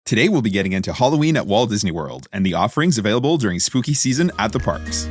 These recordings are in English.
Today we'll be getting into Halloween at Walt Disney World and the offerings available during spooky season at the parks.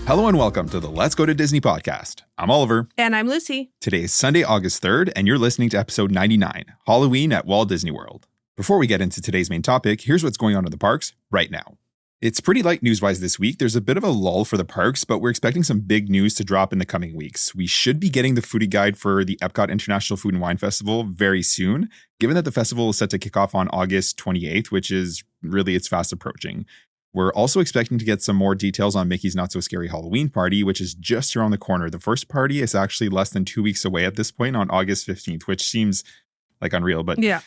Hello and welcome to the Let's Go to Disney podcast. I'm Oliver. And I'm Lucy. Today is Sunday, August 3rd, and you're listening to episode 99, Halloween at Walt Disney World. Before we get into today's main topic, here's what's going on in the parks right now. It's pretty light news-wise this week. There's a bit of a lull for the parks, but we're expecting some big news to drop in the coming weeks. We should be getting the foodie guide for the Epcot International Food and Wine Festival very soon, given that the festival is set to kick off on August 28th, which is really, it's fast approaching. We're also expecting to get some more details on Mickey's Not So Scary Halloween Party, which is just around the corner. The first party is actually less than 2 weeks away at this point on August 15th, which seems like unreal, but yeah,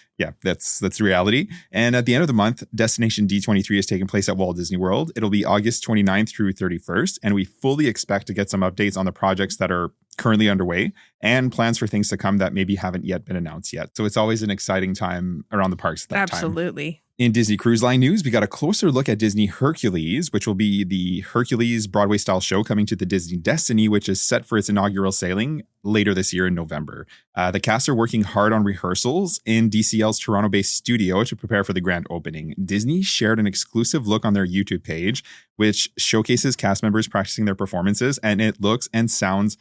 that's the reality. And at the end of the month, Destination D23 is taking place at Walt Disney World. It'll be August 29th through 31st, and we fully expect to get some updates on the projects that are currently underway and plans for things to come that maybe haven't yet been announced yet. So it's always an exciting time around the parks at that time. Absolutely. In Disney Cruise Line news, we got a closer look at Disney Hercules, which will be the Hercules Broadway-style show coming to the Disney Destiny, which is set for its inaugural sailing later this year in November. The cast are working hard on rehearsals in DCL's Toronto-based studio to prepare for the grand opening. Disney shared an exclusive look on their YouTube page, which showcases cast members practicing their performances, and it looks and sounds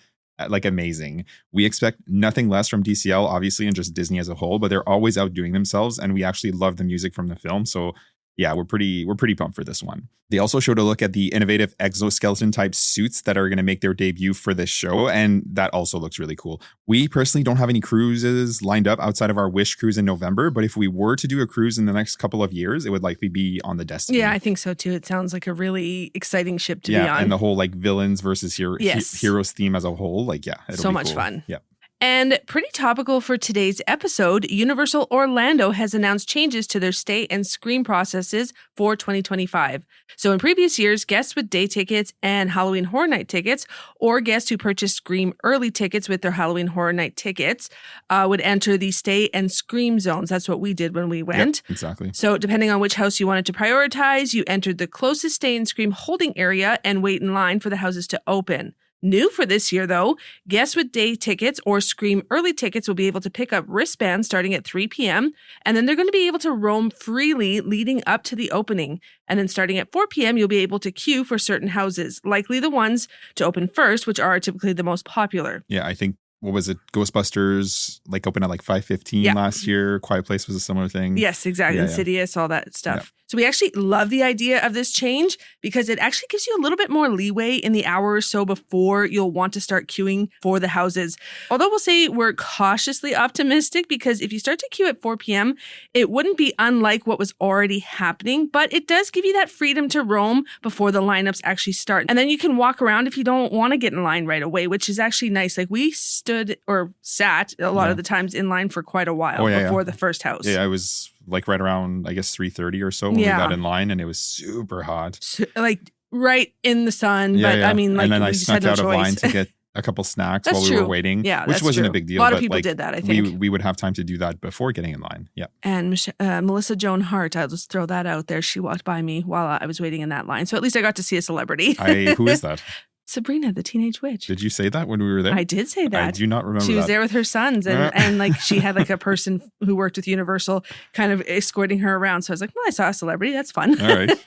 like amazing. We expect nothing less from DCL, obviously, and just Disney as a whole, but they're always outdoing themselves, and we actually love the music from the film. So yeah, we're pretty pumped for this one. They also showed a look at the innovative exoskeleton type suits that are going to make their debut for this show, and that also looks really cool. We personally don't have any cruises lined up outside of our Wish cruise in November, but if we were to do a cruise in the next couple of years, it would likely be on the Destiny. Yeah, I think so too. It sounds like a really exciting ship to be on. And the whole like villains versus heroes theme as a whole, like it'll so be much cool. fun. Yeah. And pretty topical for today's episode, Universal Orlando has announced changes to their stay and scream processes for 2025. So in previous years, guests with day tickets and Halloween Horror Night tickets, or guests who purchased Scream early tickets with their Halloween Horror Night tickets, would enter the stay and scream zones. That's what we did when we went. Yep, exactly. So depending on which house you wanted to prioritize, you entered the closest stay and scream holding area and wait in line for the houses to open. New for this year, though, guests with day tickets or Scream early tickets will be able to pick up wristbands starting at 3 p.m. And then they're going to be able to roam freely leading up to the opening. And then starting at 4 p.m., you'll be able to queue for certain houses, likely the ones to open first, which are typically the most popular. Yeah, I think, what was it? Ghostbusters like opened at like 5:15 last year. Quiet Place was a similar thing. Yes, exactly. Insidious, all that stuff. Yeah. So we actually love the idea of this change because it actually gives you a little bit more leeway in the hour or so before you'll want to start queuing for the houses. Although we'll say we're cautiously optimistic because if you start to queue at 4 p.m., it wouldn't be unlike what was already happening, but it does give you that freedom to roam before the lineups actually start. And then you can walk around if you don't want to get in line right away, which is actually nice. Like we stood or sat a lot of the times in line for quite a while before the first house. Yeah, I was like right around, I guess, 3:30 or so when we got in line, and it was super hot. So, like right in the sun. But I mean, like, and then I just snuck had no out of choice. line to get a couple snacks while we true. were waiting. Yeah, which wasn't true. a big deal. A lot of but people like, did that, I think. We would have time to do that before getting in line. Yeah. And Melissa Joan Hart, I'll just throw that out there. She walked by me while I was waiting in that line. So at least I got to see a celebrity. Who is that? Sabrina, the Teenage Witch. Did you say that when we were there? I did say that. I do not remember She was there with her sons and like she had like a person who worked with Universal kind of escorting her around. So I was like, well, I saw a celebrity. That's fun. All right.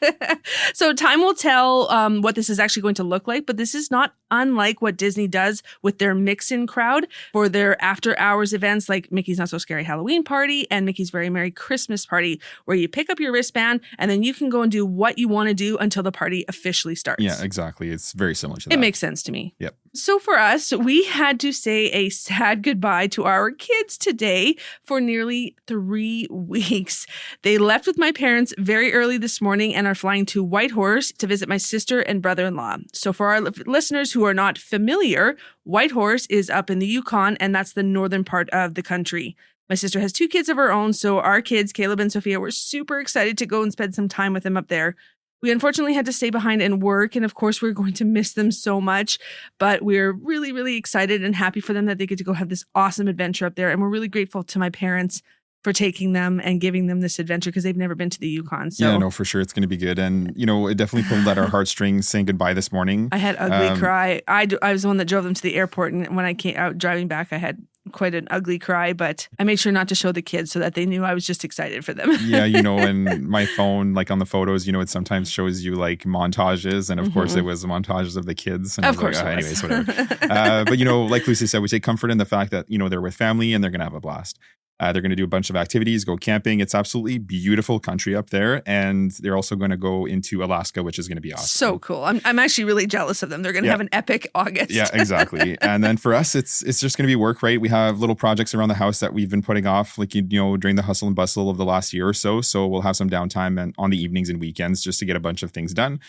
So time will tell what this is actually going to look like, but this is not unlike what Disney does with their mix-in crowd for their after-hours events like Mickey's Not So Scary Halloween Party and Mickey's Very Merry Christmas Party, where you pick up your wristband and then you can go and do what you want to do until the party officially starts. Yeah, exactly. It's very similar to that. It makes sense to me. Yep. So for us, we had to say a sad goodbye to our kids today for nearly 3 weeks. They left with my parents very early this morning and are flying to Whitehorse to visit my sister and brother-in-law. So for our listeners who are not familiar, Whitehorse is up in the Yukon, and that's the northern part of the country. My sister has 2 kids of her own, so our kids, Caleb and Sophia, were super excited to go and spend some time with them up there. We unfortunately had to stay behind and work, and of course we're going to miss them so much, but we're really, really excited and happy for them that they get to go have this awesome adventure up there, and we're really grateful to my parents for taking them and giving them this adventure because they've never been to the Yukon. So yeah, no, for sure. It's going to be good. And, it definitely pulled at our heartstrings saying goodbye this morning. I had ugly cry. I was the one that drove them to the airport. And when I came out driving back, I had quite an ugly cry, but I made sure not to show the kids so that they knew I was just excited for them. Yeah, and my phone, like on the photos, it sometimes shows you like montages. And of course, it was montages of the kids. And Of course. Like, anyways, whatever. But, like Lucy said, we take comfort in the fact that, they're with family and they're going to have a blast. They're going to do a bunch of activities, go camping. It's absolutely beautiful country up there. And they're also going to go into Alaska, which is going to be awesome. So cool. I'm actually really jealous of them. They're going to have an epic August. Yeah, exactly. And then for us, it's just going to be work, right? We have little projects around the house that we've been putting off, like, during the hustle and bustle of the last year or so. So we'll have some downtime and on the evenings and weekends just to get a bunch of things done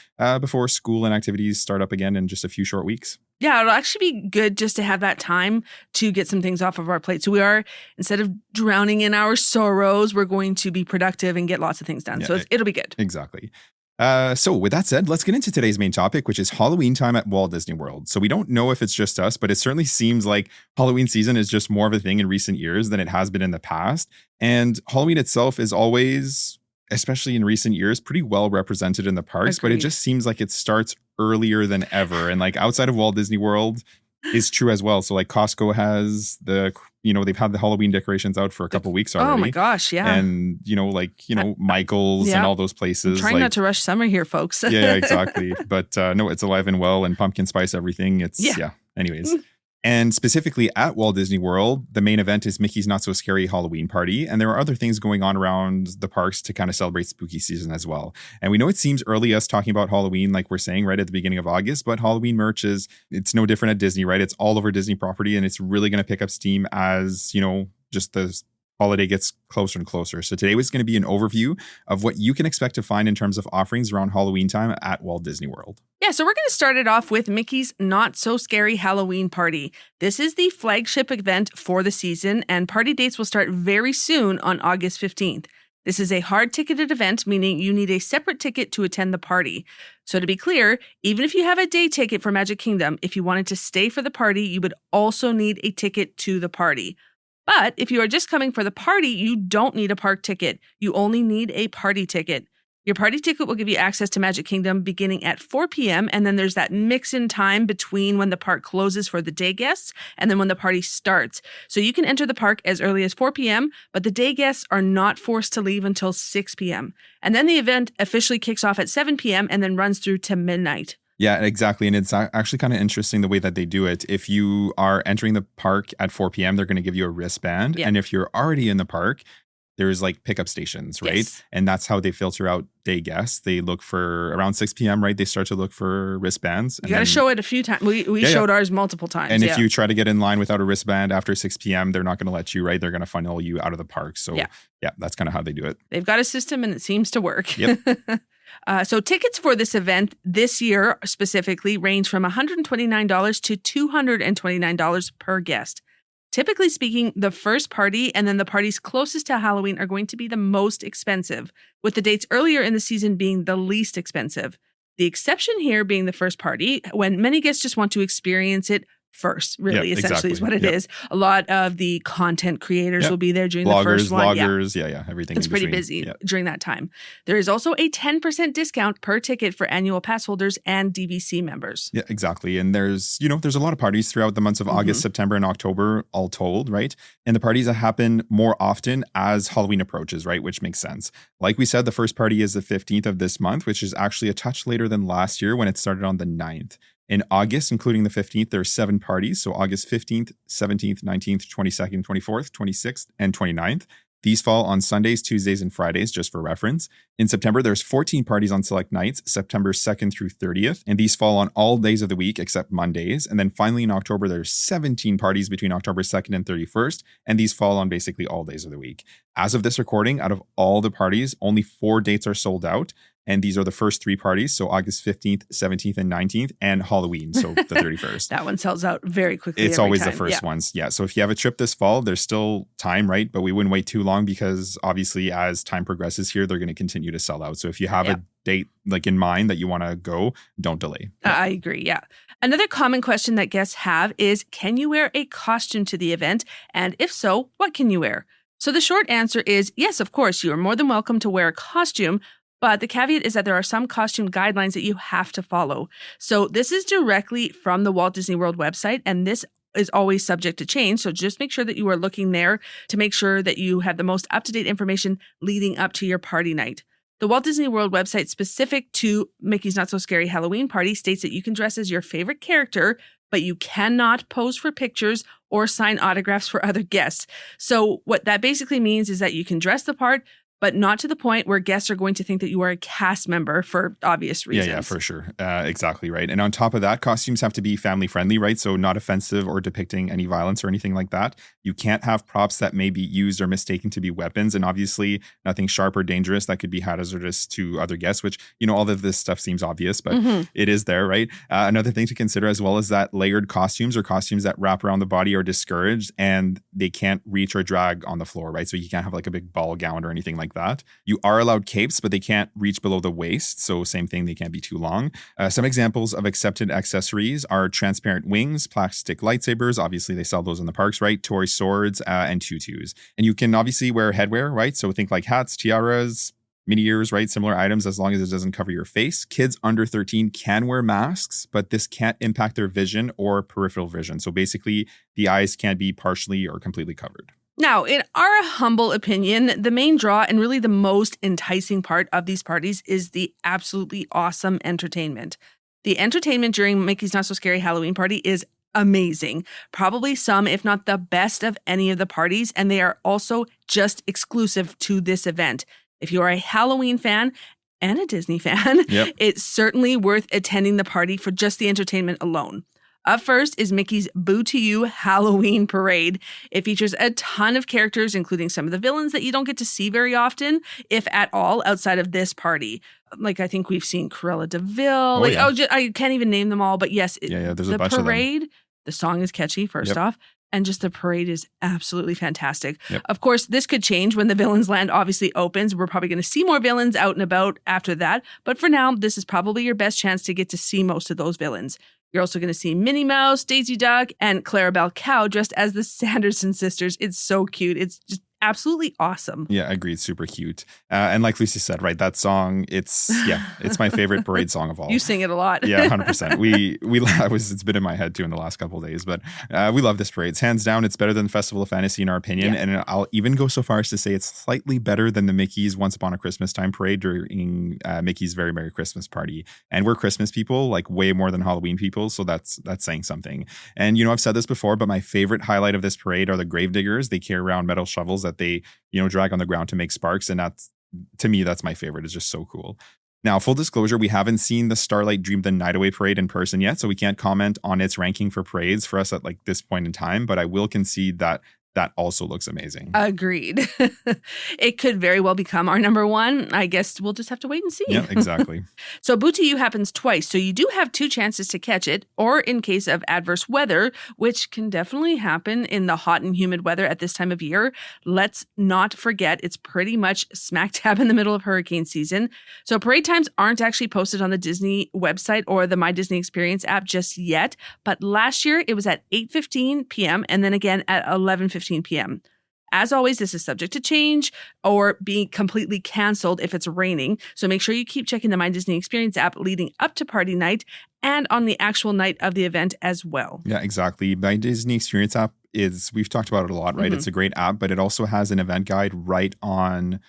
before school and activities start up again in just a few short weeks. Yeah, it'll actually be good just to have that time to get some things off of our plate. So we are, instead of drowning in our sorrows, we're going to be productive and get lots of things done. So it'll be good. Exactly. So with that said, let's get into today's main topic, which is Halloween time at Walt Disney World. So we don't know if it's just us, but it certainly seems like Halloween season is just more of a thing in recent years than it has been in the past. And Halloween itself is always, especially in recent years, pretty well represented in the parks. Agreed. But it just seems like it starts earlier than ever. And like outside of Walt Disney World is true as well. So like Costco has they've had the Halloween decorations out for a couple weeks already. Oh my gosh, yeah. And Michael's and all those places. I'm trying not to rush summer here, folks. Yeah, exactly. But no, it's alive and well, and pumpkin spice everything. It's anyways. And specifically at Walt Disney World, the main event is Mickey's Not So Scary Halloween Party. And there are other things going on around the parks to kind of celebrate spooky season as well. And we know it seems early us talking about Halloween, like we're saying right at the beginning of August, but Halloween merch it's no different at Disney, right? It's all over Disney property, and it's really going to pick up steam as, just the holiday gets closer and closer. So today was going to be an overview of what you can expect to find in terms of offerings around Halloween time at Walt Disney World. Yeah, so we're going to start it off with Mickey's Not So Scary Halloween Party. This is the flagship event for the season, and party dates will start very soon on August 15th. This is a hard-ticketed event, meaning you need a separate ticket to attend the party. So to be clear, even if you have a day ticket for Magic Kingdom, if you wanted to stay for the party, you would also need a ticket to the party. But if you are just coming for the party, you don't need a park ticket. You only need a party ticket. Your party ticket will give you access to Magic Kingdom beginning at 4 p.m. And then there's that mix in time between when the park closes for the day guests and then when the party starts. So you can enter the park as early as 4 p.m., but the day guests are not forced to leave until 6 p.m. And then the event officially kicks off at 7 p.m. and then runs through to midnight. Yeah, exactly. And it's actually kind of interesting the way that they do it. If you are entering the park at 4 p.m., they're going to give you a wristband. Yeah. And if you're already in the park, there's like pickup stations, right? Yes. And that's how they filter out day guests. They look for around 6 p.m., right? They start to look for wristbands. You got to show it a few times. We showed ours multiple times. And if you try to get in line without a wristband after 6 p.m., they're not going to let you, right? They're going to funnel you out of the park. So yeah, that's kind of how they do it. They've got a system and it seems to work. Yep. So tickets for this event this year specifically range from $129 to $229 per guest. Typically speaking, the first party and then the parties closest to Halloween are going to be the most expensive, with the dates earlier in the season being the least expensive. The exception here being the first party, when many guests just want to experience it first, really, essentially is what it is. A lot of the content creators will be there during the first one. Vloggers, everything. It's pretty busy during that time. There is also a 10% discount per ticket for annual pass holders and DVC members. Yeah, exactly. And there's a lot of parties throughout the months of August, September, and October, all told, right? And the parties that happen more often as Halloween approaches, right? Which makes sense. Like we said, the first party is the 15th of this month, which is actually a touch later than last year when it started on the 9th. In August, including the 15th, there are 7 parties. So August 15th, 17th, 19th, 22nd, 24th, 26th, and 29th. These fall on Sundays, Tuesdays, and Fridays, just for reference. In September, there's 14 parties on select nights, September 2nd through 30th. And these fall on all days of the week except Mondays. And then finally in October, there's 17 parties between October 2nd and 31st. And these fall on basically all days of the week. As of this recording, out of all the parties, only 4 dates are sold out. And these are the first 3 parties. So August 15th, 17th, and 19th, and Halloween. So the 31st. That one sells out very quickly. It's always the first ones. Yeah. So if you have a trip this fall, there's still time, right? But we wouldn't wait too long because obviously as time progresses here, they're going to continue to sell out. So if you have a date like in mind that you want to go, don't delay. I agree. Yeah. Another common question that guests have is, can you wear a costume to the event? And if so, what can you wear? So the short answer is yes, of course, you are more than welcome to wear a costume, but the caveat is that there are some costume guidelines that you have to follow. So this is directly from the Walt Disney World website, and this is always subject to change. So just make sure that you are looking there to make sure that you have the most up-to-date information leading up to your party night. The Walt Disney World website specific to Mickey's Not So Scary Halloween Party states that you can dress as your favorite character, but you cannot pose for pictures or sign autographs for other guests. So what that basically means is that you can dress the part, but not to the point where guests are going to think that you are a cast member for obvious reasons. Yeah, for sure. Exactly right. And on top of that, costumes have to be family friendly, right? So not offensive or depicting any violence or anything like that. You can't have props that may be used or mistaken to be weapons. And obviously nothing sharp or dangerous that could be hazardous to other guests, which, all of this stuff seems obvious, but it is there, right? Another thing to consider as well is that layered costumes or costumes that wrap around the body are discouraged and they can't reach or drag on the floor, right? So you can't have like a big ball gown or anything like that. You are allowed capes, but they can't reach below the waist. So same thing, they can't be too long. Some examples of accepted accessories are transparent wings, plastic lightsabers. Obviously, they sell those in the parks, right? Toy swords and tutus. And you can obviously wear headwear, right? So think like hats, tiaras, mini ears, right? Similar items as long as it doesn't cover your face. Kids under 13 can wear masks, but this can't impact their vision or peripheral vision. So basically, the eyes can be partially or completely covered. Now, in our humble opinion, the main draw and really the most enticing part of these parties is the absolutely awesome entertainment. The entertainment during Mickey's Not So Scary Halloween Party is amazing. Probably some, if not the best of any of the parties, and they are also just exclusive to this event. If you are a Halloween fan and a Disney fan, It's certainly worth attending the party for just the entertainment alone. Up first is Mickey's Boo to You Halloween Parade. It features a ton of characters, including some of the villains that you don't get to see very often, if at all, outside of this party. Like, I think we've seen Cruella de Vil. I can't even name them all, but yes, there's a bunch of them. The parade, the song is catchy, first off. And just the parade is absolutely fantastic. Of course, this could change when the Villains Land obviously opens. We're probably going to see more villains out and about after that. But for now, this is probably your best chance to get to see most of those villains. You're also going to see Minnie Mouse, Daisy Duck, and Clarabelle Cow dressed as the Sanderson sisters. It's so cute. It's just absolutely awesome. Yeah, agreed. Super cute. And like Lucy said, right, that song, it's my favorite parade song of all. You sing it a lot. Yeah, 100%. It's been in my head too in the last couple of days, but we love this parade. It's hands down, it's better than Festival of Fantasy in our opinion. Yeah. And I'll even go so far as to say it's slightly better than the Mickey's Once Upon a Christmas Time parade during Mickey's Very Merry Christmas Party. And we're Christmas people, like way more than Halloween people. So that's saying something. And I've said this before, but my favorite highlight of this parade are the gravediggers. They carry around metal shovels that they, drag on the ground to make sparks. And to me, that's my favorite. It's just so cool. Now, full disclosure, we haven't seen the Starlight Dream the Night Away parade in person yet, so we can't comment on its ranking for parades for us at like this point in time, but I will concede that also looks amazing. Agreed. It could very well become our number one. I guess we'll just have to wait and see. Yeah, exactly. So Boo to You happens twice. So you do have two chances to catch it, or in case of adverse weather, which can definitely happen in the hot and humid weather at this time of year. Let's not forget, it's pretty much smack dab in the middle of hurricane season. So parade times aren't actually posted on the Disney website or the My Disney Experience app just yet. But last year it was at 8:15 p.m. and then again at 11:15 p.m. As always, this is subject to change or being completely canceled if it's raining. So make sure you keep checking the My Disney Experience app leading up to party night and on the actual night of the event as well. Yeah, exactly. My Disney Experience app we've talked about it a lot, right? It's a great app, but it also has an event guide right on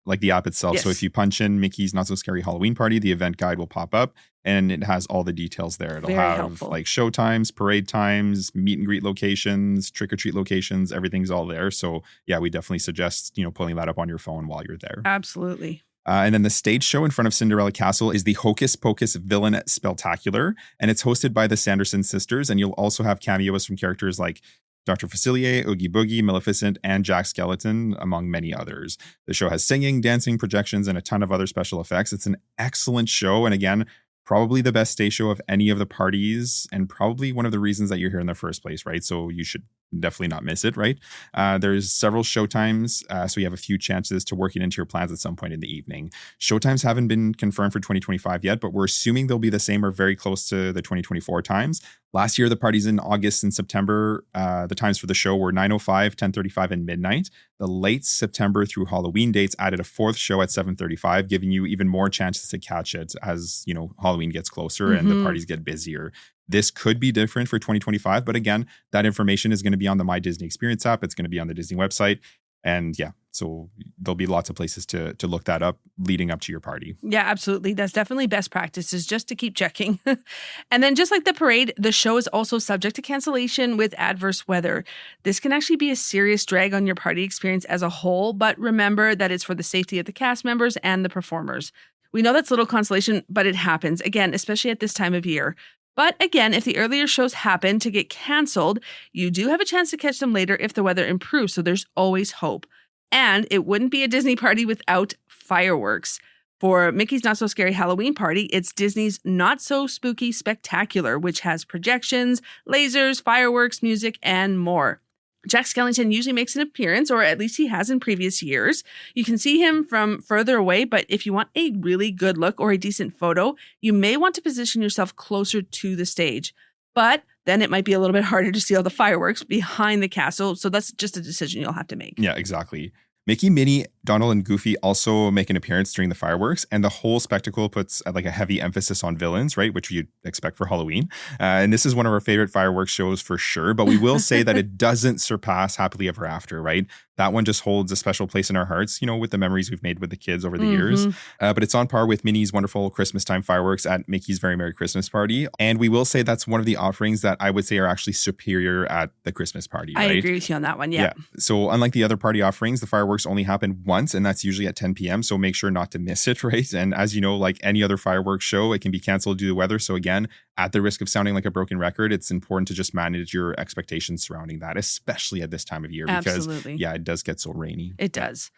like the app itself. Yes. So if you punch in Mickey's Not So Scary Halloween Party, the event guide will pop up and it has all the details there. It'll have helpful. Like show times, parade times, meet and greet locations, trick or treat locations, everything's all there. So yeah, we definitely suggest, pulling that up on your phone while you're there. Absolutely. And then the stage show in front of Cinderella Castle is the Hocus Pocus Villain Spectacular, and it's hosted by the Sanderson sisters. And you'll also have cameos from characters like Dr. Facilier, Oogie Boogie, Maleficent, and Jack Skellington, among many others. The show has singing, dancing, projections, and a ton of other special effects. It's an excellent show. And again, probably the best stage show of any of the parties and probably one of the reasons that you're here in the first place, right? So you should definitely not miss it, right? There's several showtimes, so you have a few chances to work it into your plans at some point in the evening. Showtimes haven't been confirmed for 2025 yet, but we're assuming they'll be the same or very close to the 2024 times. Last year, the parties in August and September, the times for the show were 9:05, 10:35, and midnight. The late September through Halloween dates added a fourth show at 7:35, giving you even more chances to catch it as, Halloween gets closer and the parties get busier. This could be different for 2025, but again, that information is going to be on the My Disney Experience app. It's going to be on the Disney website. And yeah, so there'll be lots of places to look that up leading up to your party. Yeah, absolutely. That's definitely best practices, just to keep checking. And then just like the parade, the show is also subject to cancellation with adverse weather. This can actually be a serious drag on your party experience as a whole, but remember that it's for the safety of the cast members and the performers. We know that's little consolation, but it happens, again, especially at this time of year. But again, if the earlier shows happen to get canceled, you do have a chance to catch them later if the weather improves, so there's always hope. And it wouldn't be a Disney party without fireworks. For Mickey's Not So Scary Halloween Party, it's Disney's Not So Spooky Spectacular, which has projections, lasers, fireworks, music, and more. Jack Skellington usually makes an appearance, or at least he has in previous years. You can see him from further away, but if you want a really good look or a decent photo, you may want to position yourself closer to the stage. But then it might be a little bit harder to see all the fireworks behind the castle, so that's just a decision you'll have to make. Yeah, exactly. Mickey, Minnie, Donald, and Goofy also make an appearance during the fireworks, and the whole spectacle puts like a heavy emphasis on villains, right? Which you'd expect for Halloween. And this is one of our favorite fireworks shows for sure, but we will say that it doesn't surpass Happily Ever After, right? That one just holds a special place in our hearts, with the memories we've made with the kids over the years. But it's on par with Minnie's wonderful Christmas time fireworks at Mickey's Very Merry Christmas Party. And we will say that's one of the offerings that I would say are actually superior at the Christmas party, right? I agree with you on that one, yeah. So unlike the other party offerings, the fireworks only happen once, and that's usually at 10 p.m. So make sure not to miss it, right? And as you know, like any other fireworks show, it can be canceled due to weather. So again, at the risk of sounding like a broken record, it's important to just manage your expectations surrounding that, especially at this time of year. Because, it does get so rainy. It does.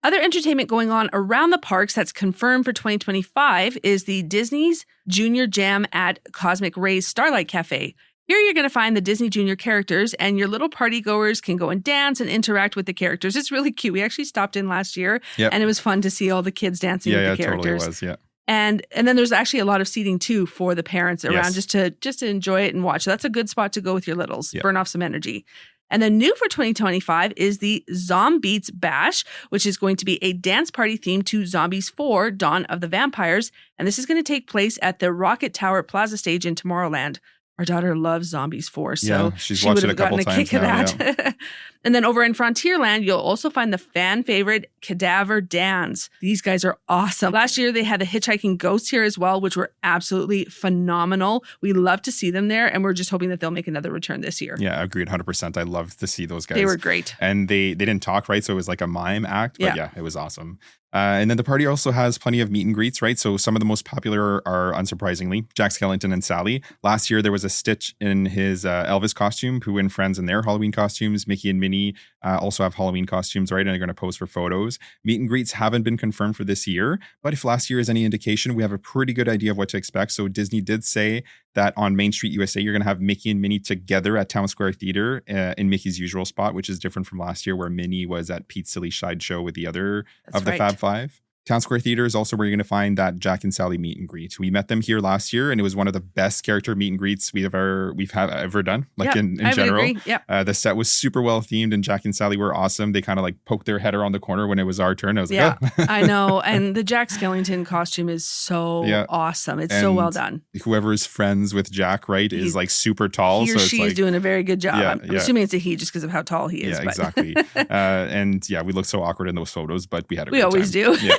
Other entertainment going on around the parks that's confirmed for 2025 is the Disney's Junior Jam at Cosmic Rays Starlight Cafe. Here you're going to find the Disney Junior characters, and your little party goers can go and dance and interact with the characters. It's really cute. We actually stopped in last year, and it was fun to see all the kids dancing with the characters. Totally was, yeah. And then there's actually a lot of seating too for the parents around just to enjoy it and watch. So that's a good spot to go with your littles. Burn off some energy. And then new for 2025 is the Zombeats Bash, which is going to be a dance party themed to Zombies 4, Dawn of the Vampires. And this is going to take place at the Rocket Tower Plaza stage in Tomorrowland. Our daughter loves Zombies 4, so she's she watched would it have gotten a kick of that. Yeah. And then over in Frontierland, you'll also find the fan favorite Cadaver Dans. These guys are awesome. Last year, they had the Hitchhiking Ghosts here as well, which were absolutely phenomenal. We love to see them there, and we're just hoping that they'll make another return this year. Yeah, agreed, 100%. I love to see those guys. They were great. And they didn't talk, right? So it was like a mime act, but it was awesome. And then the party also has plenty of meet and greets, right? So some of the most popular are, unsurprisingly, Jack Skellington and Sally. Last year, there was a Stitch in his Elvis costume, Pooh and Friends in their Halloween costumes. Mickey and Minnie also have Halloween costumes, right? And they're going to pose for photos. Meet and greets haven't been confirmed for this year, but if last year is any indication, we have a pretty good idea of what to expect. So Disney did say that on Main Street USA, you're going to have Mickey and Minnie together at Town Square Theater in Mickey's usual spot, which is different from last year where Minnie was at Pete's Silly Sideshow with the other of the Fab Five. Town Square Theater is also where you're going to find that Jack and Sally meet and greet. We met them here last year, and it was one of the best character meet and greets we've ever done. Like in general, would agree. The set was super well themed, and Jack and Sally were awesome. They kind of like poked their head around the corner when it was our turn. I was like, I know. And the Jack Skellington costume is so awesome. It's so well done. Whoever's friends with Jack, right, is like super tall. He or she is doing a very good job. I'm assuming it's a he just because of how tall he is. Yeah, exactly. And we look so awkward in those photos, but we had a great time. We always do. Yeah.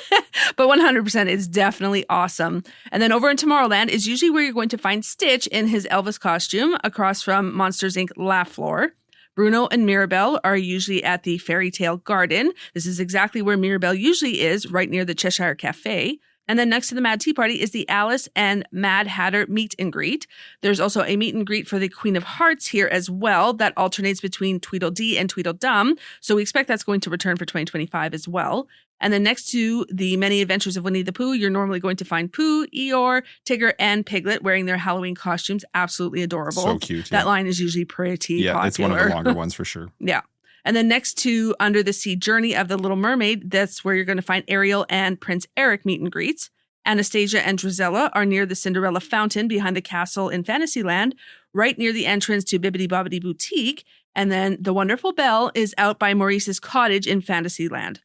But 100%, it's definitely awesome. And then over in Tomorrowland is usually where you're going to find Stitch in his Elvis costume across from Monsters, Inc. Laugh Floor. Bruno and Mirabelle are usually at the Fairy Tale Garden. This is exactly where Mirabelle usually is, right near the Cheshire Cafe. And then next to the Mad Tea Party is the Alice and Mad Hatter meet and greet. There's also a meet and greet for the Queen of Hearts here as well that alternates between Tweedledee and Tweedledum. So we expect that's going to return for 2025 as well. And then next to the many adventures of Winnie the Pooh, you're normally going to find Pooh, Eeyore, Tigger, and Piglet wearing their Halloween costumes. Absolutely adorable. So cute. That line is usually pretty popular. Yeah, it's one of the longer ones for sure. Yeah. And then next to Under the Sea Journey of the Little Mermaid, that's where you're going to find Ariel and Prince Eric meet and greets. Anastasia and Drizella are near the Cinderella Fountain behind the castle in Fantasyland, right near the entrance to Bibbidi Bobbidi Boutique. And then The Wonderful Belle is out by Maurice's cottage in Fantasyland.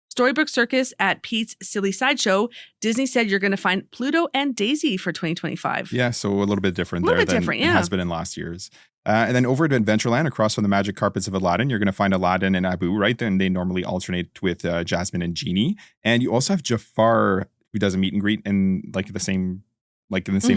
Storybook Circus at Pete's Silly Sideshow, Disney said you're going to find Pluto and Daisy for 2025. Yeah, so a little bit different than it has been in last year's. And then over to Adventureland, across from the magic carpets of Aladdin, you're going to find Aladdin and Abu, right? Then they normally alternate with Jasmine and Genie. And you also have Jafar, who does a meet and greet in the same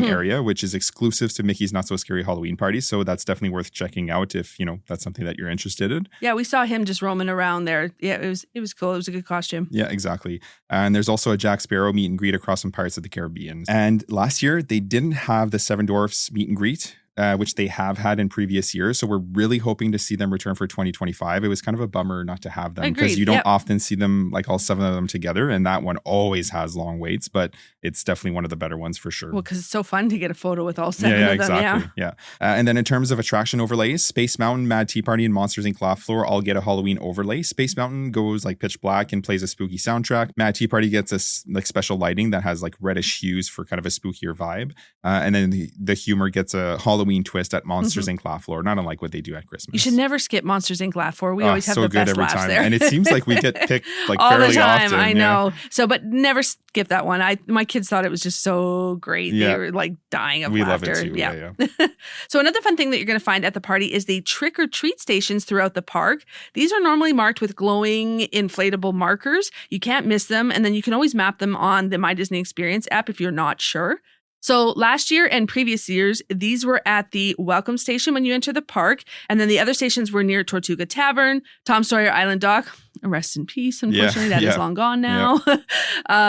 area, which is exclusive to Mickey's Not So Scary Halloween Party. So that's definitely worth checking out if, that's something that you're interested in. Yeah, we saw him just roaming around there. Yeah, it was cool. It was a good costume. Yeah, exactly. And there's also a Jack Sparrow meet and greet across from Pirates of the Caribbean. And last year, they didn't have the Seven Dwarfs meet and greet, which they have had in previous years. So we're really hoping to see them return for 2025. It was kind of a bummer not to have them because you don't often see them, all seven of them together. And that one always has long waits, but it's definitely one of the better ones for sure. Well, because it's so fun to get a photo with all seven of them. Exactly. Yeah. And then in terms of attraction overlays, Space Mountain, Mad Tea Party, and Monsters Inc. Laugh Floor all get a Halloween overlay. Space Mountain goes pitch black and plays a spooky soundtrack. Mad Tea Party gets a special lighting that has reddish hues for kind of a spookier vibe. And then the humor gets a Halloween twist at Monsters Inc. Laugh Floor, not unlike what they do at Christmas. You should never skip Monsters Inc. Laugh Floor. We always have the best laughs time. there. And it seems like we get picked all fairly the time. often. I know. So, but never skip that one. My kids thought it was just so great. Yeah. They were dying of we laughter. Love it too. Yeah. So another fun thing that you're going to find at the party is the trick or treat stations throughout the park. These are normally marked with glowing inflatable markers. You can't miss them. And then you can always map them on the My Disney Experience app if you're not sure. So last year and previous years, these were at the welcome station when you enter the park. And then the other stations were near Tortuga Tavern, Tom Sawyer Island Dock. Rest in peace, unfortunately. That is long gone now.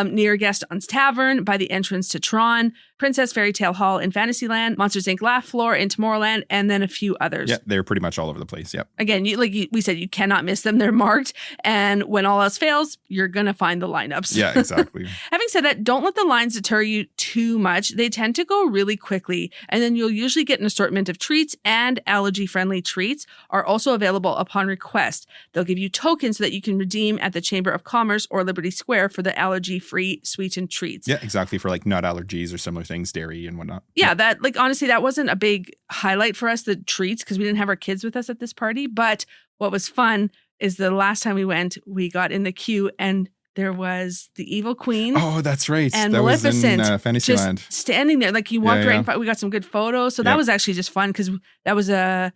Near Gaston's Tavern, by the entrance to Tron, Princess Fairy Tale Hall in Fantasyland, Monsters Inc. Laugh Floor in Tomorrowland, and then a few others. Yeah, they're pretty much all over the place. Yep. Again, we said, you cannot miss them. They're marked. And when all else fails, you're going to find the lineups. Yeah, exactly. Having said that, don't let the lines deter you too much. They tend to go really quickly. And then you'll usually get an assortment of treats, and allergy-friendly treats are also available upon request. They'll give you tokens so that you can redeem at the Chamber of Commerce or Liberty Square for the allergy-free sweetened treats. Yeah, exactly. For nut allergies or similar things, dairy and whatnot. Yeah, that honestly, that wasn't a big highlight for us, the treats, because we didn't have our kids with us at this party. But what was fun is the last time we went, we got in the queue and there was the Evil Queen. Oh, that's right. And that Maleficent was in Fantasyland. Just standing there. You walked right in front. We got some good photos. So that was actually just fun because that was not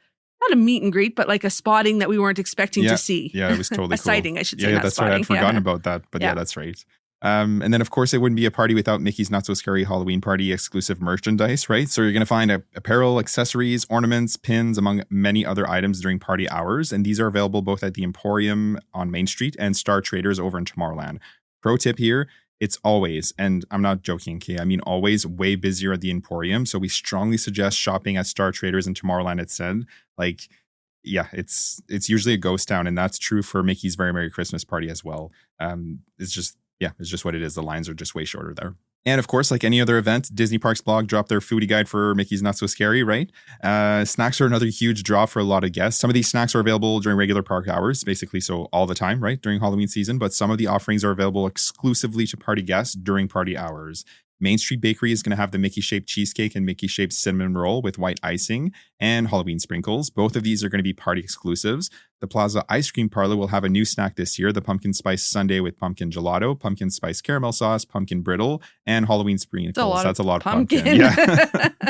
a meet and greet, but a spotting that we weren't expecting to see. Yeah, it was totally a cool. sighting, I should say. Yeah, that's right. I'd forgotten about that. But yeah, that's right. And then, of course, it wouldn't be a party without Mickey's Not So Scary Halloween Party exclusive merchandise, right? So you're going to find apparel, accessories, ornaments, pins, among many other items during party hours. And these are available both at the Emporium on Main Street and Star Traders over in Tomorrowland. Pro tip here, it's always, and I'm not joking, okay, I mean always, way busier at the Emporium. So we strongly suggest shopping at Star Traders in Tomorrowland instead. It's usually a ghost town, and that's true for Mickey's Very Merry Christmas Party as well. It's just what it is. The lines are just way shorter there. And of course, like any other event, Disney Parks blog dropped their foodie guide for Mickey's Not So Scary, right? Snacks are another huge draw for a lot of guests. Some of these snacks are available during regular park hours, basically, so all the time, right, during Halloween season. But some of the offerings are available exclusively to party guests during party hours. Main Street Bakery is going to have the Mickey-shaped cheesecake and Mickey-shaped cinnamon roll with white icing and Halloween sprinkles. Both of these are going to be party exclusives. The Plaza Ice Cream Parlor will have a new snack this year, the pumpkin spice sundae with pumpkin gelato, pumpkin spice caramel sauce, pumpkin brittle, and Halloween sprinkles. That's a lot of pumpkin. Yeah.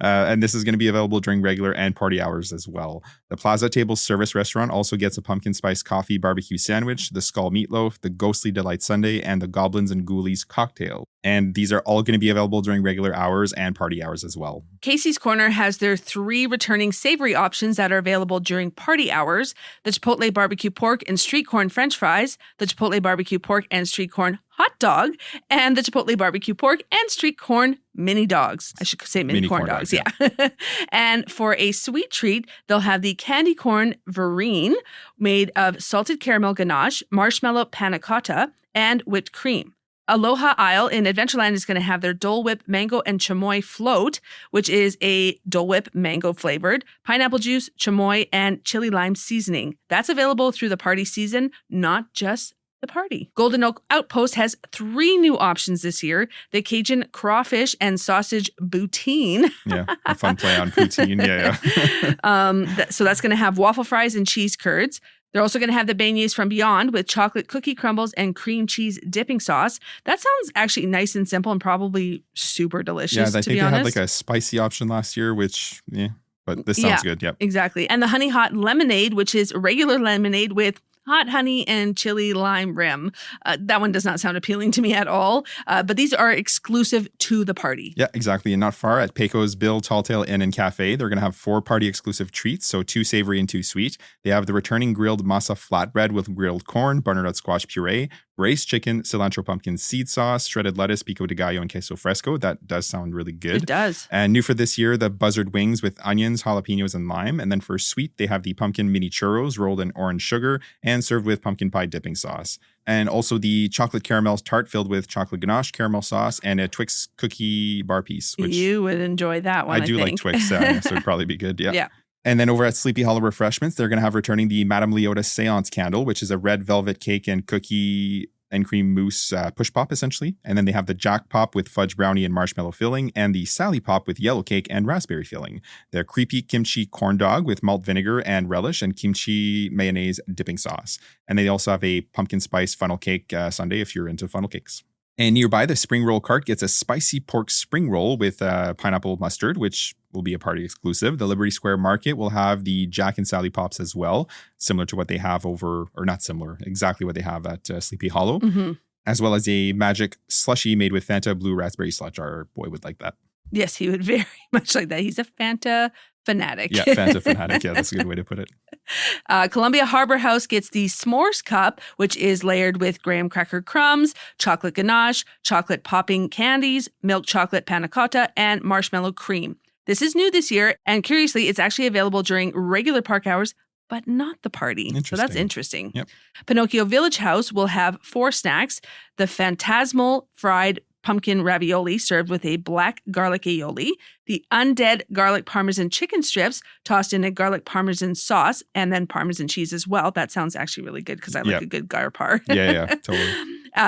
And this is going to be available during regular and party hours as well. The Plaza Table Service Restaurant also gets a pumpkin spice coffee barbecue sandwich, the skull meatloaf, the ghostly delight sundae, and the goblins and ghoulies cocktail. And these are all going to be available during regular hours and party hours as well. Casey's Corner has their 3 returning savory options that are available during party hours: the Chipotle barbecue pork and street corn French fries, the Chipotle barbecue pork and street corn hot dog, and the Chipotle barbecue pork and street corn mini dogs. I should say mini corn dogs, yeah. And for a sweet treat, they'll have the candy corn verrine made of salted caramel ganache, marshmallow panna cotta, and whipped cream. Aloha Isle in Adventureland is going to have their Dole Whip mango and chamoy float, which is a Dole Whip mango flavored, pineapple juice, chamoy, and chili lime seasoning. That's available through the party season, not just the party. Golden Oak Outpost has 3 new options this year. The Cajun crawfish and sausage poutine. Yeah, a fun play on poutine. Yeah. So that's going to have waffle fries and cheese curds. They're also going to have the beignets from Beyond with chocolate cookie crumbles and cream cheese dipping sauce. That sounds actually nice and simple and probably super delicious, Yeah, I think they had like a spicy option last year, which, but this sounds good. Yep. Exactly. And the Honey Hot Lemonade, which is regular lemonade with hot honey and chili lime rim. That one does not sound appealing to me at all. But these are exclusive to the party. Yeah, exactly. And not far at Pecos Bill Talltale Inn and Cafe, they're going to have 4 party exclusive treats. So 2 savory and 2 sweet. They have the returning grilled masa flatbread with grilled corn, butternut squash puree, braised chicken, cilantro pumpkin seed sauce, shredded lettuce, pico de gallo, and queso fresco. That does sound really good. It does. And new for this year, the buzzard wings with onions, jalapenos, and lime. And then for sweet, they have the pumpkin mini churros rolled in orange sugar and served with pumpkin pie dipping sauce. And also the chocolate caramel tart filled with chocolate ganache, caramel sauce, and a Twix cookie bar piece. Which you would enjoy that one, I do think. like Twix, so it'd probably be good. Yeah. Yeah. And then over at Sleepy Hollow Refreshments, they're going to have returning the Madame Leota Seance Candle, which is a red velvet cake and cookie and cream mousse push pop, essentially. And then they have the Jack Pop with fudge brownie and marshmallow filling, and the Sally Pop with yellow cake and raspberry filling. The creepy kimchi corn dog with malt vinegar and relish and kimchi mayonnaise dipping sauce. And they also have a pumpkin spice funnel cake sundae if you're into funnel cakes. And nearby, the spring roll cart gets a spicy pork spring roll with pineapple mustard, which will be a party exclusive. The Liberty Square Market will have the Jack and Sally Pops as well, similar to what they have over, or not similar, exactly what they have at Sleepy Hollow, as well as a magic slushie made with Fanta Blue Raspberry Sludge. Our boy would like that. Yes, he would very much like that. He's a Fanta fanatic. Yeah, Fanta fanatic. Yeah, that's a good way to put it. Columbia Harbor House gets the S'mores Cup, which is layered with graham cracker crumbs, chocolate ganache, chocolate popping candies, milk chocolate panna cotta, and marshmallow cream. This is new this year, and curiously, it's actually available during regular park hours, but not the party. So that's interesting. Yep. Pinocchio Village House will have 4 snacks: the Phantasmal fried pumpkin ravioli served with a black garlic aioli, the undead garlic parmesan chicken strips tossed in a garlic parmesan sauce, and then parmesan cheese as well. That sounds actually really good because I like a good gar par. Yeah, totally.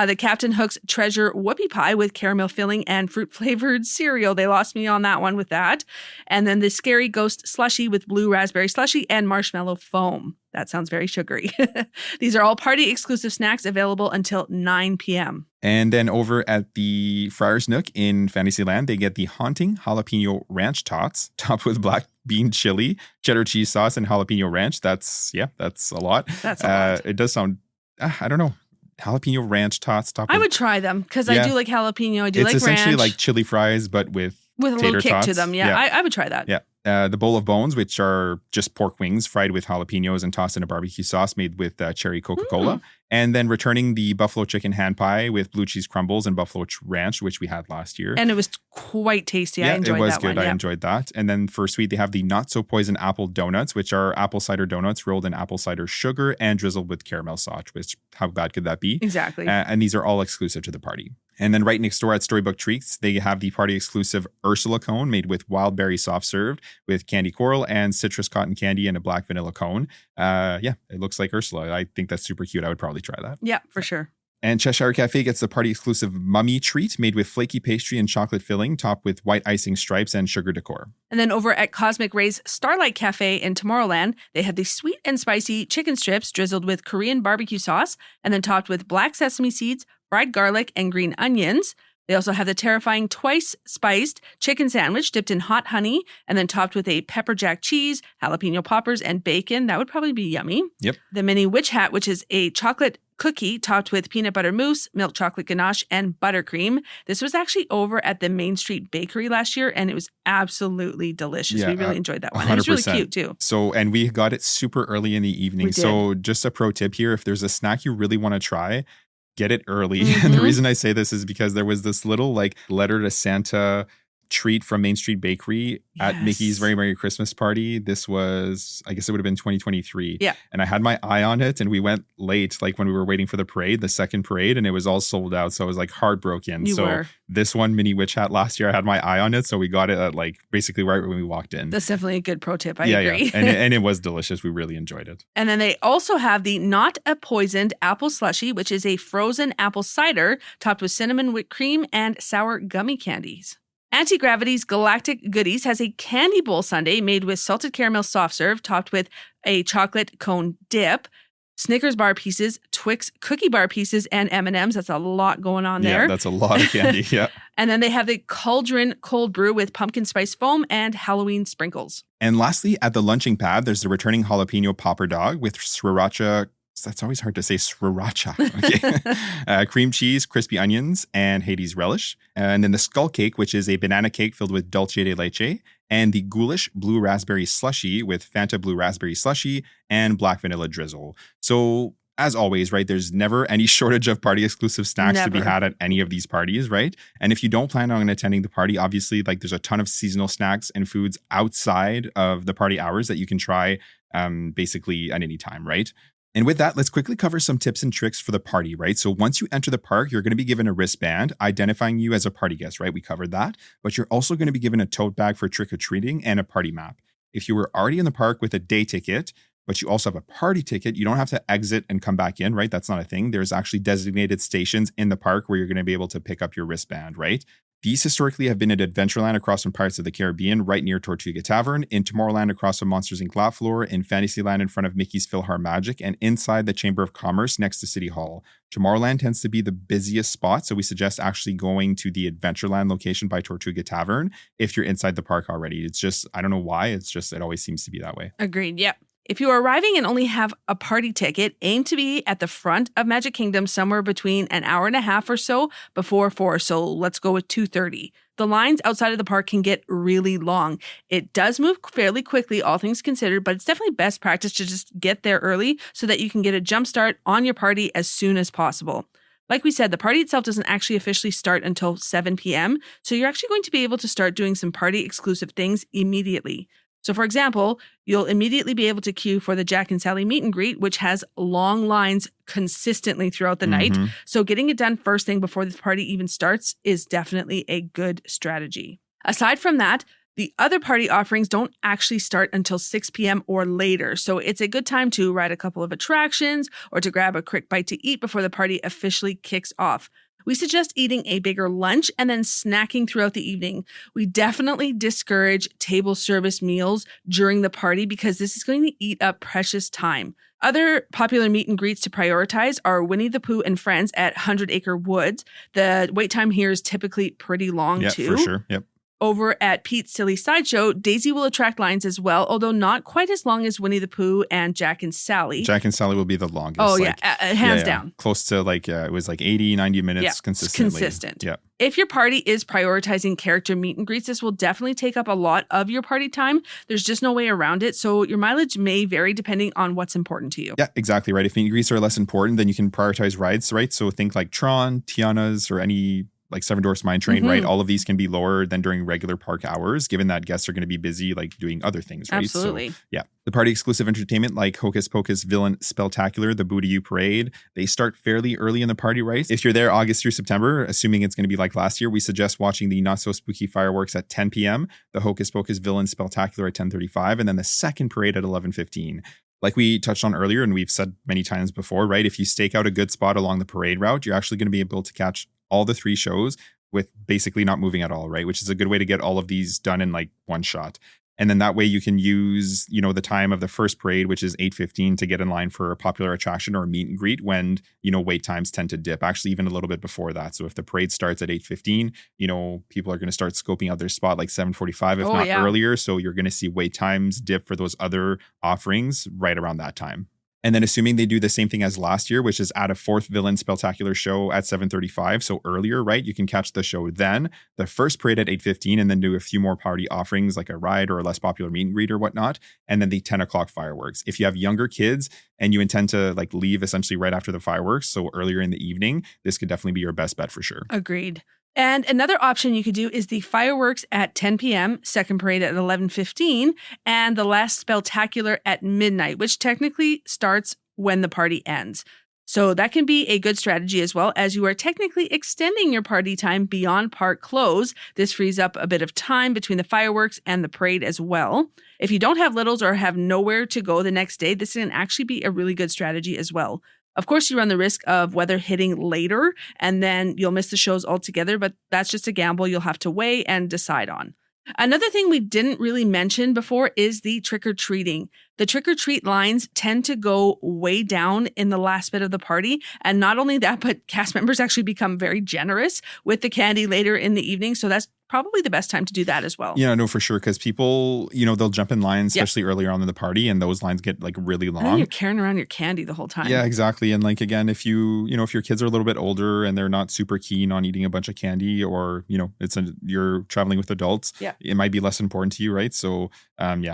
The Captain Hook's Treasure Whoopie Pie with caramel filling and fruit-flavored cereal. They lost me on that one with that. And then the Scary Ghost Slushie with blue raspberry slushie and marshmallow foam. That sounds very sugary. These are all party-exclusive snacks available until 9 p.m. And then over at the Friar's Nook in Fantasyland, they get the Haunting Jalapeno Ranch Tots, topped with black bean chili, cheddar cheese sauce, and jalapeno ranch. That's a lot. That's a lot. It does sound, I don't know. Jalapeno ranch tots. I would try them because I do like jalapeno. I do like ranch. It's essentially like chili fries, but with a little kick tots to them. Yeah. I would try that. Yeah. The bowl of bones, which are just pork wings fried with jalapenos and tossed in a barbecue sauce made with cherry Coca-Cola. And then returning the buffalo chicken hand pie with blue cheese crumbles and buffalo ranch, which we had last year. And it was quite tasty. I enjoyed that. It was good. I enjoyed that. And then for sweet, they have the not so poison apple donuts, which are apple cider donuts rolled in apple cider sugar and drizzled with caramel sauce, which how bad could that be? Exactly. And these are all exclusive to the party. And then right next door at Storybook Treats, they have the party exclusive Ursula cone made with wild berry soft served with candy coral and citrus cotton candy and a black vanilla cone. It looks like Ursula. I think that's super cute. I would probably try that. Yeah, for sure. And Cheshire Cafe gets the party exclusive mummy treat made with flaky pastry and chocolate filling, topped with white icing stripes and sugar decor. And then over at Cosmic Ray's Starlight Cafe in Tomorrowland, they have the sweet and spicy chicken strips drizzled with Korean barbecue sauce and then topped with black sesame seeds, fried garlic, and green onions. They also have the terrifying twice spiced chicken sandwich dipped in hot honey and then topped with a pepper jack cheese, jalapeno poppers, and bacon. That would probably be yummy. Yep. The mini witch hat, which is a chocolate cookie topped with peanut butter mousse, milk chocolate ganache, and buttercream. This was actually over at the Main Street Bakery last year, and it was absolutely delicious. Yeah, we really enjoyed that one. 100%. It was really cute, too. So, and we got it super early in the evening. So just a pro tip here, if there's a snack you really want to try, get it early. And the reason I say this is because there was this little like letter to Santa treat from Main Street Bakery at Mickey's Very Merry Christmas Party. This was, I guess it would have been 2023. Yeah. And I had my eye on it and we went late, like when we were waiting for the parade, the second parade, and it was all sold out. So I was like heartbroken. This one mini witch hat last year, I had my eye on it. So we got it at like basically right when we walked in. That's definitely a good pro tip. I agree. Yeah. And it was delicious. We really enjoyed it. And then they also have the Not a Poisoned Apple Slushie, which is a frozen apple cider topped with cinnamon whipped cream and sour gummy candies. Anti-Gravity's Galactic Goodies has a candy bowl sundae made with salted caramel soft serve topped with a chocolate cone dip, Snickers bar pieces, Twix cookie bar pieces, and M&Ms. That's a lot going on there. Yeah, that's a lot of candy, yeah. And then they have the Cauldron Cold Brew with pumpkin spice foam and Halloween sprinkles. And lastly, at the lunching pad, there's the returning jalapeno popper dog with sriracha. That's always hard to say, sriracha. Okay. Cream cheese, crispy onions, and Hades relish. And then the skull cake, which is a banana cake filled with dulce de leche. And the ghoulish blue raspberry slushie with Fanta blue raspberry slushie and black vanilla drizzle. So as always, right, there's never any shortage of party exclusive snacks to be had at any of these parties, right? And if you don't plan on attending the party, obviously, like there's a ton of seasonal snacks and foods outside of the party hours that you can try basically at any time, right? And with that, let's quickly cover some tips and tricks for the party, right? So once you enter the park, you're going to be given a wristband identifying you as a party guest, right? We covered that. But you're also going to be given a tote bag for trick-or-treating and a party map. If you were already in the park with a day ticket, but you also have a party ticket, you don't have to exit and come back in, right? That's not a thing. There's actually designated stations in the park where you're going to be able to pick up your wristband, right? These historically have been at Adventureland across from Pirates of the Caribbean, right near Tortuga Tavern, in Tomorrowland across from Monsters Inc. Laugh Floor, in Fantasyland in front of Mickey's PhilharMagic, and inside the Chamber of Commerce next to City Hall. Tomorrowland tends to be the busiest spot, so we suggest actually going to the Adventureland location by Tortuga Tavern if you're inside the park already. It's just, I don't know why, it's just, it always seems to be that way. Agreed, yep. If you are arriving and only have a party ticket, aim to be at the front of Magic Kingdom somewhere between an hour and a half or so before 4. So let's go with 2:30. The lines outside of the park can get really long. It does move fairly quickly, all things considered, but it's definitely best practice to just get there early so that you can get a jump start on your party as soon as possible. Like we said, the party itself doesn't actually officially start until 7 p.m., so you're actually going to be able to start doing some party exclusive things immediately. So for example, you'll immediately be able to queue for the Jack and Sally meet and greet, which has long lines consistently throughout the night. So getting it done first thing before the party even starts is definitely a good strategy. Aside from that, the other party offerings don't actually start until 6 p.m. or later. So it's a good time to ride a couple of attractions or to grab a quick bite to eat before the party officially kicks off. We suggest eating a bigger lunch and then snacking throughout the evening. We definitely discourage table service meals during the party because this is going to eat up precious time. Other popular meet and greets to prioritize are Winnie the Pooh and Friends at 100 Acre Woods. The wait time here is typically pretty long too. Yeah, for sure. Yep. Over at Pete's Silly Sideshow, Daisy will attract lines as well, although not quite as long as Winnie the Pooh and Jack and Sally. Jack and Sally will be the longest. Oh, yeah. Hands down. Close to it was like 80, 90 minutes consistently. Consistent. Yeah. If your party is prioritizing character meet and greets, this will definitely take up a lot of your party time. There's just no way around it. So your mileage may vary depending on what's important to you. Yeah, exactly right. If meet and greets are less important, then you can prioritize rides, right? So think like Tron, Tiana's, or any like Seven Dwarfs Mine Train, right? All of these can be lower than during regular park hours, given that guests are going to be busy like doing other things, right? Absolutely. So, yeah. The party exclusive entertainment like Hocus Pocus Villain Spectacular, the Boo to You Parade, they start fairly early in the party, right? If you're there August through September, assuming it's going to be like last year, we suggest watching the Not So Spooky fireworks at 10 p.m., the Hocus Pocus Villain Spectacular at 10:35, and then the second parade at 11:15. Like we touched on earlier, and we've said many times before, right? If you stake out a good spot along the parade route, you're actually going to be able to catch all the 3 shows with basically not moving at all, right? Which is a good way to get all of these done in like one shot. And then that way you can use, the time of the first parade, which is 8:15, to get in line for a popular attraction or a meet and greet when, wait times tend to dip, actually even a little bit before that. So if the parade starts at 8:15, people are going to start scoping out their spot like 7:45, if not earlier. So you're going to see wait times dip for those other offerings right around that time. And then assuming they do the same thing as last year, which is add a fourth villain spectacular show at 7:35. So earlier, right? You can catch the show then, the first parade at 8:15, and then do a few more party offerings like a ride or a less popular meet and greet or whatnot. And then the 10 o'clock fireworks. If you have younger kids and you intend to like leave essentially right after the fireworks, so earlier in the evening, this could definitely be your best bet for sure. Agreed. And another option you could do is the fireworks at 10 p.m., second parade at 11:15, and the last spectacular at midnight, which technically starts when the party ends. So that can be a good strategy as well, as you are technically extending your party time beyond park close. This frees up a bit of time between the fireworks and the parade as well. If you don't have littles or have nowhere to go the next day, this can actually be a really good strategy as well. Of course, you run the risk of weather hitting later and then you'll miss the shows altogether, but that's just a gamble you'll have to weigh and decide on. Another thing we didn't really mention before is the trick-or-treating. The trick-or-treat lines tend to go way down in the last bit of the party. And not only that, but cast members actually become very generous with the candy later in the evening. So that's probably the best time to do that as well. Yeah, no, for sure. Because people, they'll jump in lines, especially earlier on in the party, and those lines get like really long. And then you're carrying around your candy the whole time. Yeah, exactly. And like, again, if if your kids are a little bit older and they're not super keen on eating a bunch of candy, or, you're traveling with adults, it might be less important to you, right? So,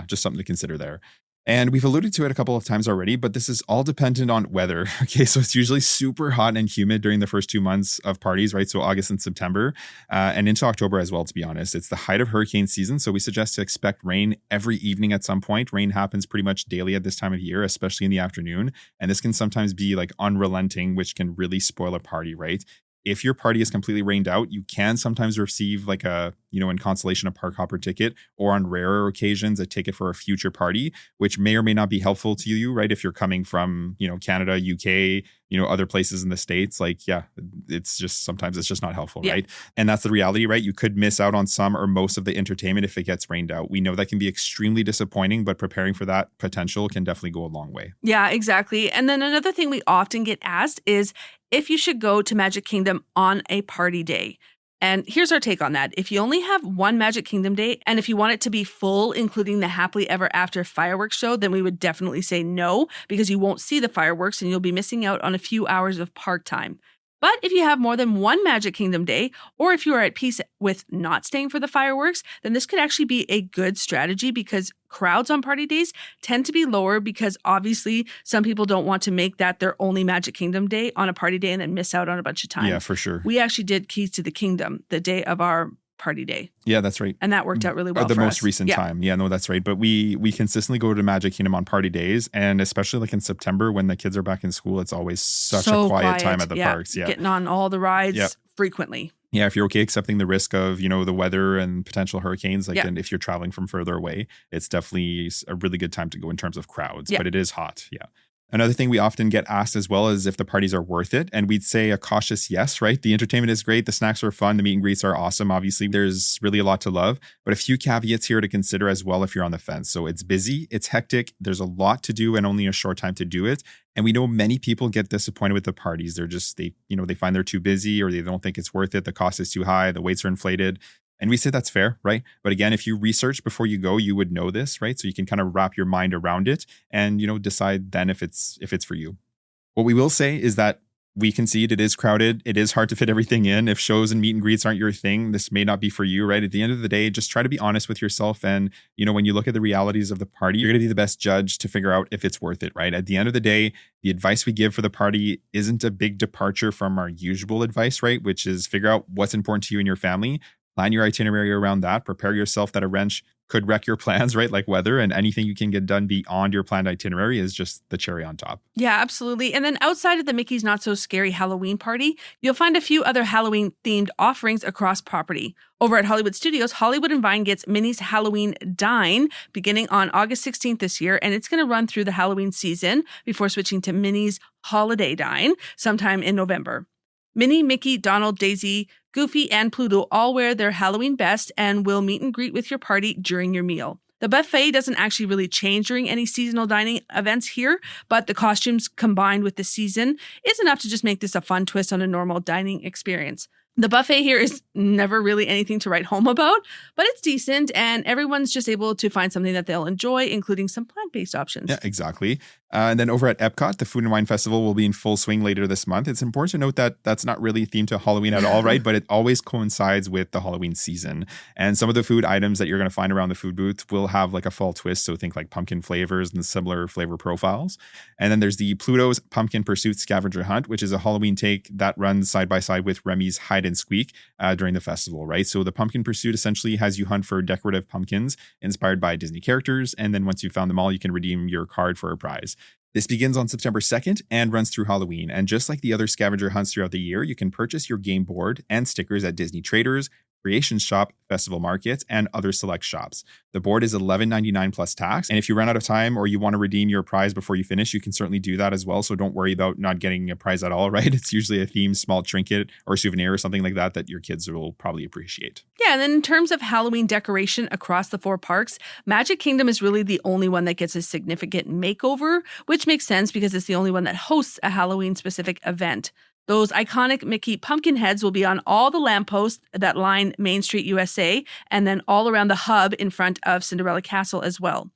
just something to consider there. And we've alluded to it a couple of times already, but this is all dependent on weather. Okay, so it's usually super hot and humid during the first 2 months of parties, right? So August and September, and into October as well, to be honest. It's the height of hurricane season, so we suggest to expect rain every evening at some point. Rain happens pretty much daily at this time of year, especially in the afternoon. And this can sometimes be like unrelenting, which can really spoil a party, right? If your party is completely rained out, you can sometimes receive like a, in consolation, a park hopper ticket, or on rarer occasions, a ticket for a future party, which may or may not be helpful to you, right? If you're coming from, Canada, UK, other places in the States, it's just not helpful, right? And that's the reality, right? You could miss out on some or most of the entertainment if it gets rained out. We know that can be extremely disappointing, but preparing for that potential can definitely go a long way. Yeah, exactly. And then another thing we often get asked is if you should go to Magic Kingdom on a party day. And here's our take on that. If you only have one Magic Kingdom day, and if you want it to be full, including the Happily Ever After fireworks show, then we would definitely say no, because you won't see the fireworks and you'll be missing out on a few hours of park time. But if you have more than one Magic Kingdom day, or if you are at peace with not staying for the fireworks, then this could actually be a good strategy, because crowds on party days tend to be lower, because obviously some people don't want to make that their only Magic Kingdom day on a party day and then miss out on a bunch of time. Yeah, for sure. We actually did Keys to the Kingdom the day of our party day. Yeah, that's right. And that worked out really well the for most us. recent time. Yeah, no, that's right. But we consistently go to Magic Kingdom on party days, and especially like in September when the kids are back in school, it's always such a quiet time at the parks. Yeah, getting on all the rides frequently. Yeah, if you're okay accepting the risk of, the weather and potential hurricanes, and if you're traveling from further away, it's definitely a really good time to go in terms of crowds. But it is hot. Yeah. Another thing we often get asked as well is if the parties are worth it. And we'd say a cautious yes, right? The entertainment is great. The snacks are fun. The meet and greets are awesome. Obviously, there's really a lot to love. But a few caveats here to consider as well if you're on the fence. So it's busy, it's hectic, there's a lot to do and only a short time to do it. And we know many people get disappointed with the parties. They're just, they find they're too busy, or they don't think it's worth it. The cost is too high. The waits are inflated. And we say that's fair, right? But again, if you research before you go, you would know this, right? So you can kind of wrap your mind around it and, decide then if it's for you. What we will say is that we concede it is crowded. It is hard to fit everything in. If shows and meet and greets aren't your thing, this may not be for you, right? At the end of the day, just try to be honest with yourself. And, when you look at the realities of the party, you're going to be the best judge to figure out if it's worth it, right? At the end of the day, the advice we give for the party isn't a big departure from our usual advice, right? Which is figure out what's important to you and your family. Plan your itinerary around that. Prepare yourself that a wrench could wreck your plans, right? Like weather, and anything you can get done beyond your planned itinerary is just the cherry on top. Yeah, absolutely. And then outside of the Mickey's Not So Scary Halloween party, you'll find a few other Halloween themed offerings across property. Over at Hollywood Studios, Hollywood and Vine gets Minnie's Halloween Dine beginning on August 16th this year, and it's going to run through the Halloween season before switching to Minnie's Holiday Dine sometime in November. Minnie, Mickey, Donald, Daisy, Goofy, and Pluto all wear their Halloween best and will meet and greet with your party during your meal. The buffet doesn't actually really change during any seasonal dining events here, but the costumes combined with the season is enough to just make this a fun twist on a normal dining experience. The buffet here is never really anything to write home about, but it's decent and everyone's just able to find something that they'll enjoy, including some plant-based options. Yeah, exactly. And then over at Epcot, the Food and Wine Festival will be in full swing later this month. It's important to note that that's not really themed to Halloween at all, right? But it always coincides with the Halloween season. And some of the food items that you're going to find around the food booth will have like a fall twist. So think like pumpkin flavors and similar flavor profiles. And then there's the Pluto's Pumpkin Pursuit Scavenger Hunt, which is a Halloween take that runs side by side with Remy's Hide and Squeak during the festival, right? So the Pumpkin Pursuit essentially has you hunt for decorative pumpkins inspired by Disney characters. And then once you've found them all, you can redeem your card for a prize. This begins on September 2nd and runs through Halloween. And just like the other scavenger hunts throughout the year, you can purchase your game board and stickers at Disney Traders, Creations Shop, Festival Markets, and other select shops. The board is $11.99 plus tax. And if you run out of time or you want to redeem your prize before you finish, you can certainly do that as well. So don't worry about not getting a prize at all, right? It's usually a themed small trinket or souvenir or something like that that your kids will probably appreciate. Yeah, and then in terms of Halloween decoration across the 4 parks, Magic Kingdom is really the only one that gets a significant makeover, which makes sense because it's the only one that hosts a Halloween-specific event. Those iconic Mickey pumpkin heads will be on all the lampposts that line Main Street, USA, and then all around the hub in front of Cinderella Castle as well.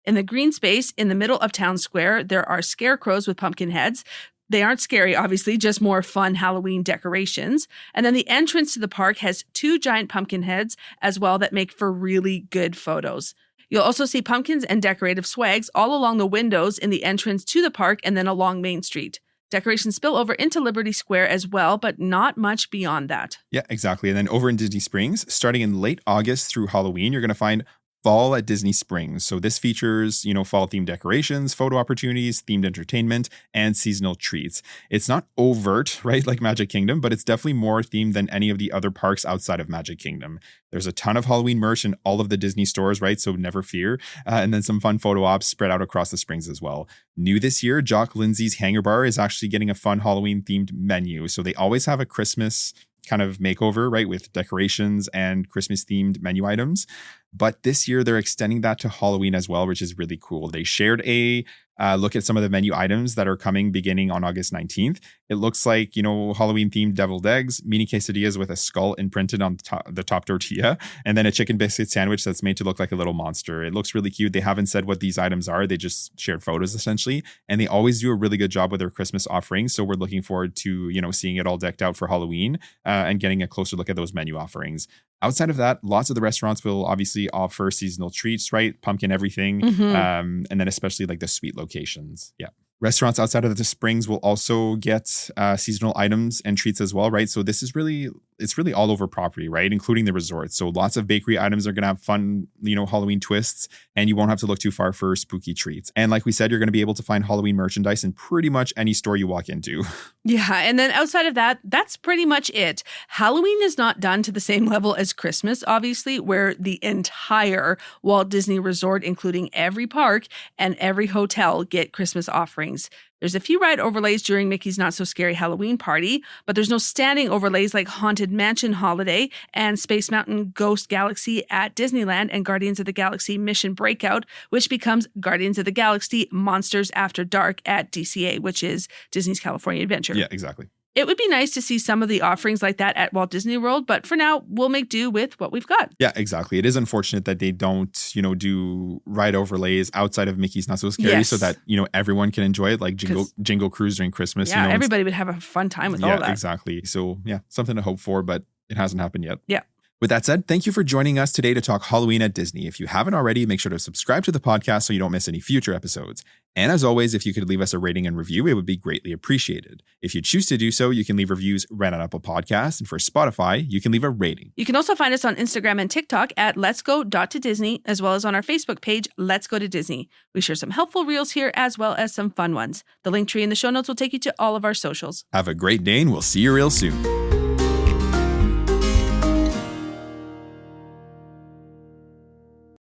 In the green space in the middle of Town Square, there are scarecrows with pumpkin heads. They aren't scary, obviously, just more fun Halloween decorations. And then the entrance to the park has 2 giant pumpkin heads as well that make for really good photos. You'll also see pumpkins and decorative swags all along the windows in the entrance to the park and then along Main Street. Decorations spill over into Liberty Square as well, but not much beyond that. Yeah, exactly. And then over in Disney Springs, starting in late August through Halloween, you're going to find Fall at Disney Springs. So this features, fall themed decorations, photo opportunities, themed entertainment, and seasonal treats. It's not overt, right, like Magic Kingdom, but it's definitely more themed than any of the other parks outside of Magic Kingdom. There's a ton of Halloween merch in all of the Disney stores, right? So never fear. And then some fun photo ops spread out across the springs as well. New this year, Jock Lindsay's Hangar Bar is actually getting a fun Halloween themed menu. So they always have a Christmas kind of makeover, right, with decorations and Christmas themed menu items. But this year they're extending that to Halloween as well, which is really cool. They shared a look at some of the menu items that are coming beginning on August 19th. It looks like, Halloween themed deviled eggs, mini quesadillas with a skull imprinted on the top tortilla, and then a chicken biscuit sandwich that's made to look like a little monster. It looks really cute. They haven't said what these items are. They just shared photos essentially. And they always do a really good job with their Christmas offerings. So we're looking forward to, seeing it all decked out for Halloween and getting a closer look at those menu offerings. Outside of that, lots of the restaurants will obviously offer seasonal treats, right? Pumpkin everything. And then especially like the sweet locations. Yeah. Restaurants outside of the Springs will also get seasonal items and treats as well, right? So this is it's really all over property, right? Including the resorts. So lots of bakery items are going to have fun, Halloween twists, and you won't have to look too far for spooky treats. And like we said, you're going to be able to find Halloween merchandise in pretty much any store you walk into. Yeah, and then outside of that, that's pretty much it. Halloween is not done to the same level as Christmas, obviously, where the entire Walt Disney Resort, including every park and every hotel, get Christmas offerings. There's a few ride overlays during Mickey's Not So Scary Halloween Party, but there's no standing overlays like Haunted Mansion Holiday and Space Mountain Ghost Galaxy at Disneyland and Guardians of the Galaxy Mission Breakout, which becomes Guardians of the Galaxy Monsters After Dark at DCA, which is Disney's California Adventure. Yeah, exactly. It would be nice to see some of the offerings like that at Walt Disney World, but for now, we'll make do with what we've got. Yeah, exactly. It is unfortunate that they don't, do ride overlays outside of Mickey's Not So Scary so that, everyone can enjoy it, like Jingle Cruise during Christmas. Yeah, everybody would have a fun time with all that. Yeah, exactly. So, yeah, something to hope for, but it hasn't happened yet. Yeah. With that said, thank you for joining us today to talk Halloween at Disney. If you haven't already, make sure to subscribe to the podcast so you don't miss any future episodes. And as always, if you could leave us a rating and review, it would be greatly appreciated. If you choose to do so, you can leave reviews right on Apple Podcasts. And for Spotify, you can leave a rating. You can also find us on Instagram and TikTok at letsgo.to-disney, as well as on our Facebook page, Let's Go to Disney. We share some helpful reels here as well as some fun ones. The link tree in the show notes will take you to all of our socials. Have a great day, and we'll see you real soon.